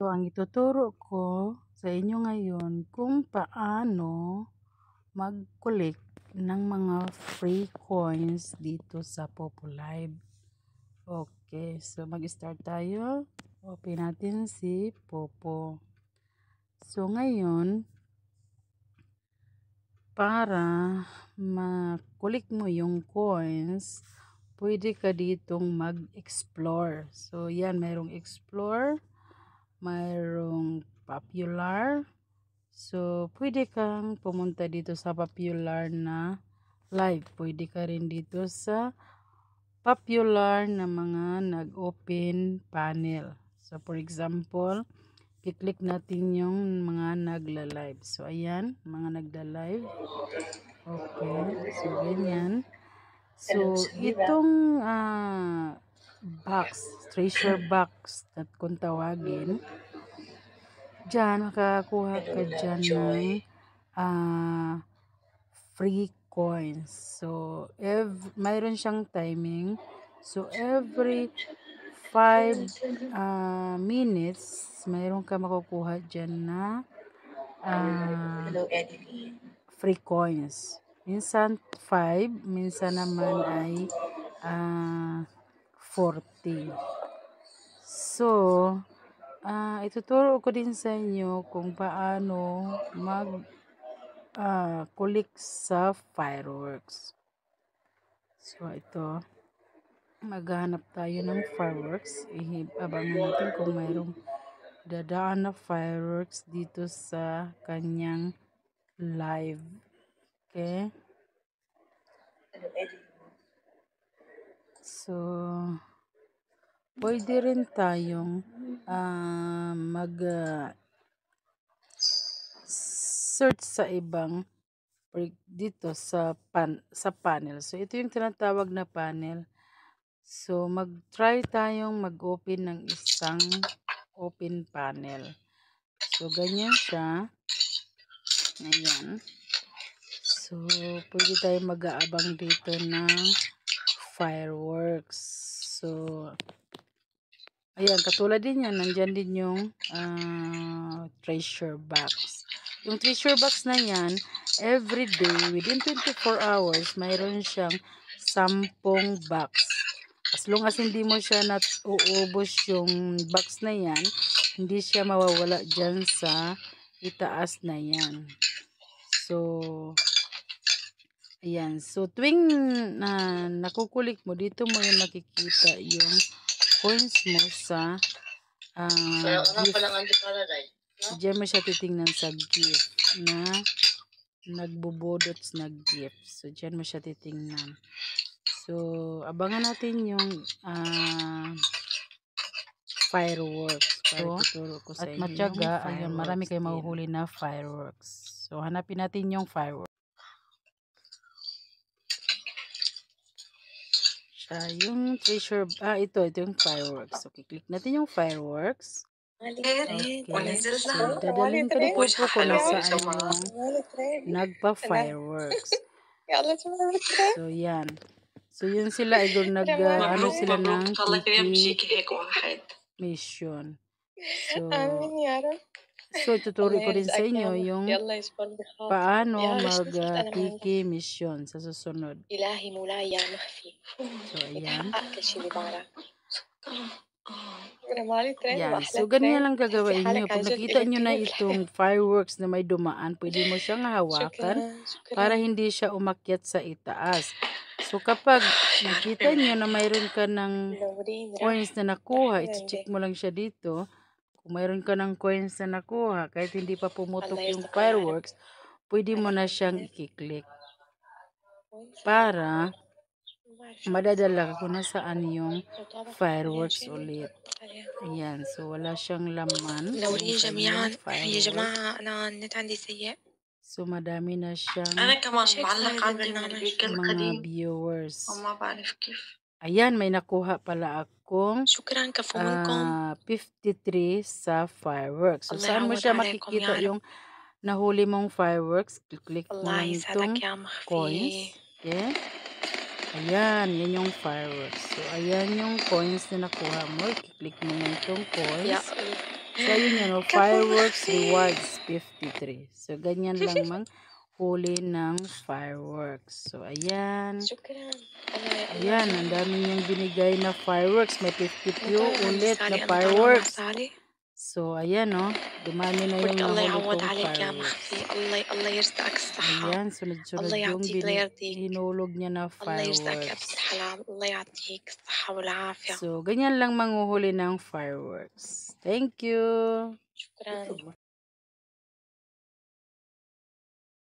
So, ang ituturo ko sa inyo ngayon kung paano mag-collect ng mga free coins dito sa Popo Live. Okay, so mag-start tayo. Open natin si Popo. So, ngayon, para ma-collect mo yung coins, pwede ka ditong mag-explore. So, yan, mayroong explore, mayroong popular. So, pwede kang pumunta dito sa popular na live. Pwede ka rin dito sa popular na mga nag-open panel. So, for example, i-click natin yung mga nagla-live. So, ayan, mga nagla-live. Okay, so ganyan. So, itong box, treasure box na kung tawagin, dyan, makakakuha ka dyan ng free coins. So, mayroon siyang timing. So, every 5 minutes, mayroon ka makukuha dyan na free coins. Minsan 5, minsan naman ay 40. So, ituturo ko din sa inyo kung paano collect sa fireworks. So, ito, maghanap tayo ng fireworks. Abangan natin kung mayroong dadaan na fireworks dito sa kanyang live. Okay? So, pwede rin tayong search sa ibang dito sa panel. So, ito yung tinatawag na panel. So, mag-try tayong mag-open ng isang open panel. So, ganyan siya. Ayan. So, pwede tayong mag-aabang dito ng fireworks. So, ayan, katulad din yan, nandyan din yung treasure box. Yung treasure box na yan, every day, within 24 hours, mayroon siyang 10 box. As long as hindi mo siya uubos yung box na yan, hindi siya mawawala dyan sa itaas na yan. So, ayan. So, tuwing nakukulik mo, dito mo yung nakikita yung coins mo sa gift. So, dyan mo siya titingnan sa gift na nagbubudots na gift. So, dyan mo siya titingnan. So, abangan natin yung fireworks. So, ituturo ko sa inyo matyaga, ayun, marami kayong mahuhuli na fireworks. So, hanapin natin yung fireworks. Yung treasure, ito yung fireworks. Okay, click natin yung fireworks. Okay, so dadalhin ka ni Popo ko na saan yung nagpa-fireworks. So, yan. So, yun sila, ano sila ng Kiki mission. So, ituturo ko din sa inyo yung paano mag-Kiki mission sa susunod. So, ayan. Yan. So, ganyan lang gagawin nyo. Pag nakita nyo na itong fireworks na may dumaan, pwede mo siyang hawakan para hindi siya umakyat sa itaas. So, kapag nakita nyo na mayroon ka ng coins na nakuha, i-check mo lang siya dito. Kung mayroon ka ng coins na nakuha, kahit hindi pa pumutok yung fireworks, pwede mo na siyang i-click para madadala ko na saan yung fireworks ulit. Ayan, so wala siyang laman. So madami na siyang mga viewers. Ayan, may nakuha pala akong 53 sa fireworks. So saan mo siya makikita yung nahuli mong fireworks? Click mo lang itong coins. Okay? Ayan, yan yung fireworks. So, ayan yung coins na nakuha mo. Click mo lang itong coins. So, ayun yan, oh, كفو fireworks أختي. rewards 53. So, ganyan lang mang huli ng fireworks. So, ayan. شكرا. الله الله Ayan, ang dami niyang binigay na fireworks. May 52 مطارها عند ulit na سالي، أنا طالعة مع fireworks. سالي. So, ayan, oh. Dumami na ولك yung الله nahuli يعوض kong عليك يا fireworks. مختي، الله يرزقك الصحة، Ayan, sunod-sunod الله yung يعطيك ليرضيك، hinulog niya na الله يرزقك يا بنت fireworks. الحلال، الله يعطيك الصحة والعافية. So, ganyan lang manguhuli ng fireworks. Thank you! شكرا.